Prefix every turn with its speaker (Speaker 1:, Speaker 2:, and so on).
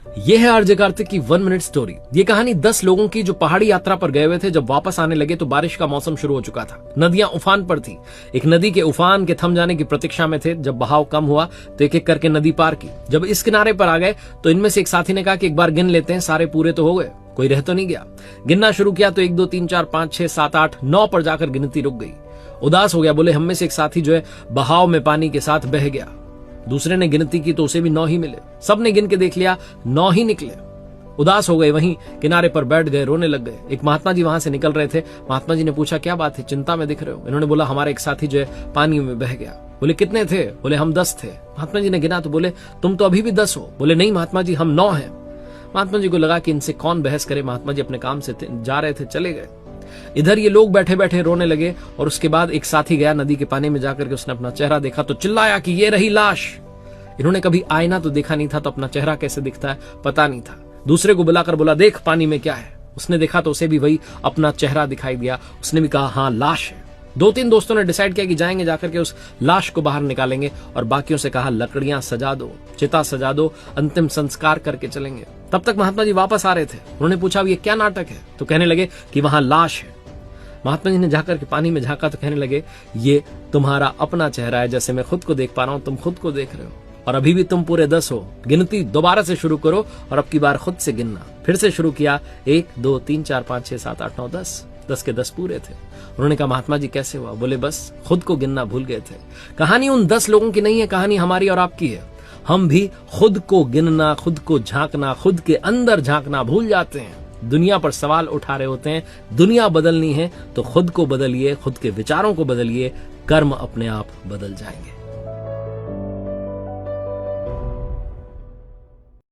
Speaker 1: यह है आरजे कार्तिक की 1 मिनट स्टोरी। ये कहानी 10 लोगों की जो पहाड़ी यात्रा पर गए हुए थे। जब वापस आने लगे तो बारिश का मौसम शुरू हो चुका था। नदियां उफान पर थी। एक नदी के उफान के थम जाने की प्रतीक्षा में थे। जब बहाव कम हुआ तो एक एक करके नदी पार की। जब इस किनारे पर आ गए तो इनमें से एक साथी ने कहा कि एक बार गिन लेते हैं, सारे पूरे तो हो गए, कोई रह तो नहीं गया। गिनना शुरू किया तो 1 2 3 4 5 6 7 8 9 पर जाकर गिनती रुक गई। उदास हो गया, बोले हम में से एक साथी जो है बहाव में पानी के साथ बह गया। दूसरे ने गिनती की तो उसे भी 9 ही मिले। सबने गिन के देख लिया, 9 ही निकले। उदास हो गए, वहीं किनारे पर बैठ गए, रोने लग गए। एक महात्मा जी वहां से निकल रहे थे। महात्मा जी ने पूछा, क्या बात है, चिंता में दिख रहे हो? इन्होंने बोला, हमारे एक साथी जो है पानी में बह गया। बोले कितने थे? बोले हम 10 थे। महात्मा जी ने गिना तो बोले तुम तो अभी भी 10 हो। बोले नहीं महात्मा जी, हम 9 हैं। महात्मा जी को लगा कि इनसे कौन बहस करे। महात्मा जी अपने काम से जा रहे थे, चले गए। इधर ये लोग बैठे बैठे रोने लगे और उसके बाद एक साथी गया नदी के पानी में जाकर के उसने अपना चेहरा देखा तो चिल्लाया कि ये रही लाश। इन्होंने कभी आईना तो देखा नहीं था, तो अपना चेहरा कैसे दिखता है पता नहीं था। दूसरे को बुलाकर बोला, देख पानी में क्या है। उसने देखा तो उसे भी वही अपना चेहरा दिखाई दिया। उसने भी कहा, हाँ लाश है। 2-3 दोस्तों ने डिसाइड किया कि जाएंगे, जाकर के उस लाश को बाहर निकालेंगे और बाकियों से कहा, लकड़ियां सजा दो, चिता सजा दो, अंतिम संस्कार करके चलेंगे। तब तक महात्मा जी वापस आ रहे थे। उन्होंने पूछा, ये क्या नाटक है? तो कहने लगे कि वहां लाश है। महात्मा जी ने जाकर के पानी में झांका तो कहने लगे, ये तुम्हारा अपना चेहरा है, जैसे मैं खुद को देख पा रहा हूं, तुम खुद को देख रहे हो और अभी भी तुम पूरे 10 हो। गिनती दोबारा से शुरू करो और अब की बार खुद से गिनना। फिर से शुरू किया, 1 2 3 4 5 6 7 8 9 10। 10 के 10 पूरे थे। उन्होंने कहा, महात्मा जी कैसे हुआ? बोले बस खुद को गिनना भूल गए थे। कहानी उन 10 लोगों की नहीं है, कहानी हमारी और आपकी है। हम भी खुद को गिनना, खुद को झांकना, खुद के अंदर झांकना भूल जाते हैं। दुनिया पर सवाल उठा रहे होते हैं। दुनिया बदलनी है तो खुद को बदलिए, खुद के विचारों को बदलिए, कर्म अपने आप बदल जाएंगे।